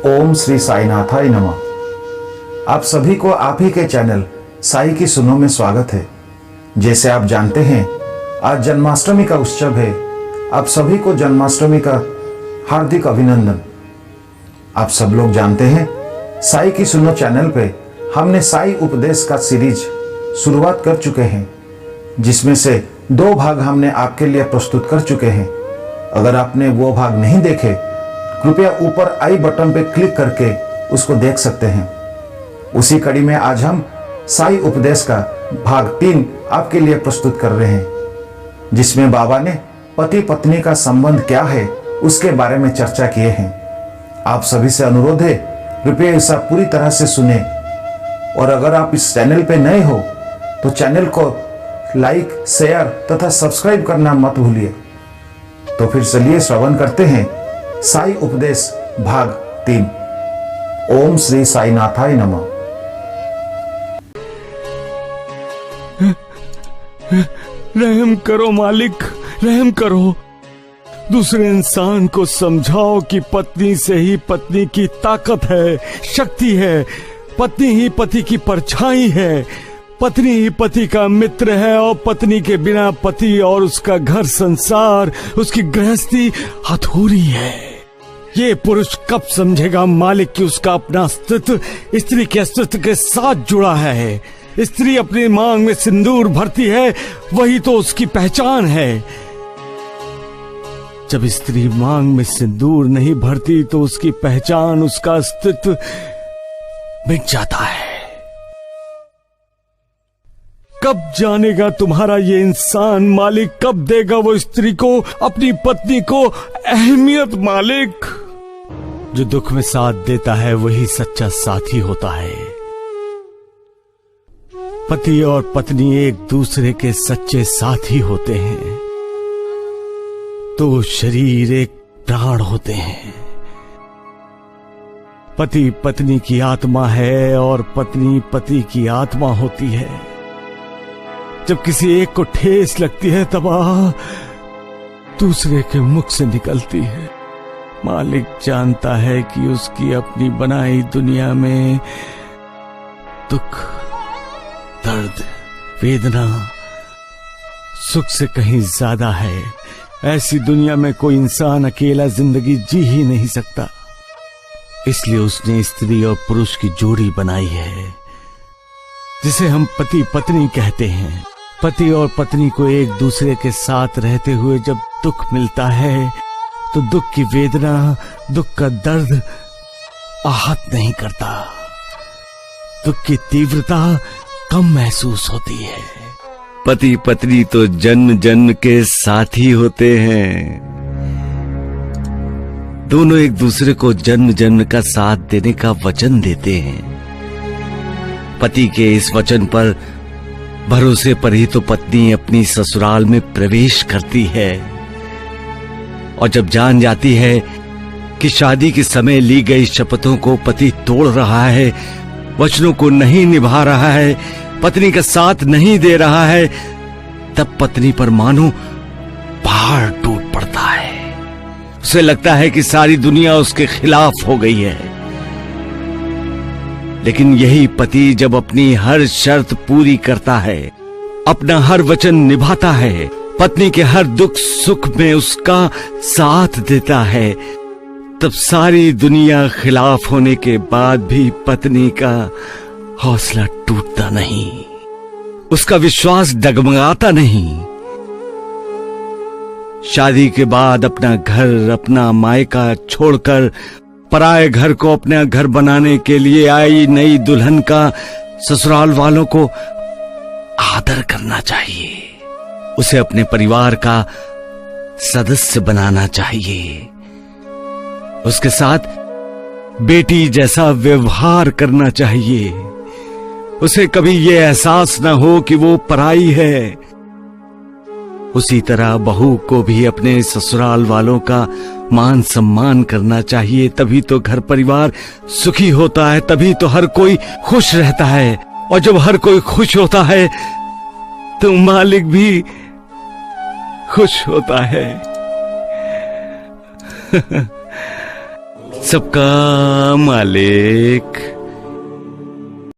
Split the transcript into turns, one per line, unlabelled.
ओम श्री साईनाथाय नमः। आप सभी को आप ही के चैनल साई की सुनो में स्वागत है। जैसे आप जानते हैं, आज जन्माष्टमी का उत्सव है। आप सभी को जन्माष्टमी का हार्दिक अभिनंदन। आप सब लोग जानते हैं, साई की सुनो चैनल पे हमने साई उपदेश का सीरीज शुरुआत कर चुके हैं, जिसमें से 2 भाग हमने आपके लिए प्रस्तुत कर चुके हैं। अगर आपने वो भाग नहीं देखे, कृपया ऊपर आई बटन पे क्लिक करके उसको देख सकते हैं। उसी कड़ी में आज हम साई उपदेश का भाग 3 आपके लिए प्रस्तुत कर रहे हैं, जिसमें बाबा ने पति पत्नी का संबंध क्या है उसके बारे में चर्चा किए हैं। आप सभी से अनुरोध है, कृपया इसे पूरी तरह से सुने। और अगर आप इस चैनल पे नए हो तो चैनल को लाइक, शेयर तथा सब्सक्राइब करना मत भूलिए। तो फिर चलिए श्रवण करते हैं साई उपदेश भाग 3। ओम श्री साईनाथाय नमः।
रहम करो मालिक, रहम करो। दूसरे इंसान को समझाओ कि पत्नी से ही पत्नी की ताकत है, शक्ति है। पत्नी ही पति की परछाई है। पत्नी ही पति का मित्र है और पत्नी के बिना पति और उसका घर संसार, उसकी गृहस्थी अधूरी है। ये पुरुष कब समझेगा मालिक कि उसका अपना अस्तित्व स्त्री के अस्तित्व के साथ जुड़ा है। स्त्री अपनी मांग में सिंदूर भरती है, वही तो उसकी पहचान है। जब स्त्री मांग में सिंदूर नहीं भरती तो उसकी पहचान, उसका अस्तित्व मिट जाता है। कब जानेगा तुम्हारा ये इंसान मालिक, कब देगा वो स्त्री को, अपनी पत्नी को अहमियत मालिक। जो दुख में साथ देता है वही सच्चा साथी होता है। पति और पत्नी एक दूसरे के सच्चे साथी होते हैं। 2 शरीर एक प्राण होते हैं। पति पत्नी की आत्मा है और पत्नी पति की आत्मा होती है। जब किसी एक को ठेस लगती है तब दूसरे के मुख से निकलती है। मालिक जानता है कि उसकी अपनी बनाई दुनिया में दुख, दर्द, वेदना सुख से कहीं ज्यादा है। ऐसी दुनिया में कोई इंसान अकेला जिंदगी जी ही नहीं सकता। इसलिए उसने स्त्री और पुरुष की जोड़ी बनाई है, जिसे हम पति पत्नी कहते हैं। पति और पत्नी को एक दूसरे के साथ रहते हुए जब दुख मिलता है तो दुख की वेदना, दुख का दर्द आहत नहीं करता। दुख की तीव्रता कम महसूस होती है।
पति पत्नी तो जन्म जन्म के साथी होते हैं। दोनों एक दूसरे को जन्म जन्म का साथ देने का वचन देते हैं। पति के इस वचन पर भरोसे पर ही तो पत्नी अपनी ससुराल में प्रवेश करती है। और जब जान जाती है कि शादी के समय ली गई शपथों को पति तोड़ रहा है, वचनों को नहीं निभा रहा है, पत्नी का साथ नहीं दे रहा है, तब पत्नी पर मानो पहाड़ टूट पड़ता है। उसे लगता है कि सारी दुनिया उसके खिलाफ हो गई है। लेकिन यही पति जब अपनी हर शर्त पूरी करता है, अपना हर वचन निभाता है, पत्नी के हर दुख सुख में उसका साथ देता है, तब सारी दुनिया खिलाफ होने के बाद भी पत्नी का हौसला टूटता नहीं, उसका विश्वास डगमगाता नहीं। शादी के बाद अपना घर, अपना मायका छोड़कर पराये घर को अपना घर बनाने के लिए आई नई दुल्हन का ससुराल वालों को आदर करना चाहिए। उसे अपने परिवार का सदस्य बनाना चाहिए। उसके साथ बेटी जैसा व्यवहार करना चाहिए। उसे कभी यह एहसास न हो कि वो पराई है। उसी तरह बहू को भी अपने ससुराल वालों का मान सम्मान करना चाहिए। तभी तो घर परिवार सुखी होता है, तभी तो हर कोई खुश रहता है। और जब हर कोई खुश होता है तो मालिक भी खुश होता है। सबका मालिक।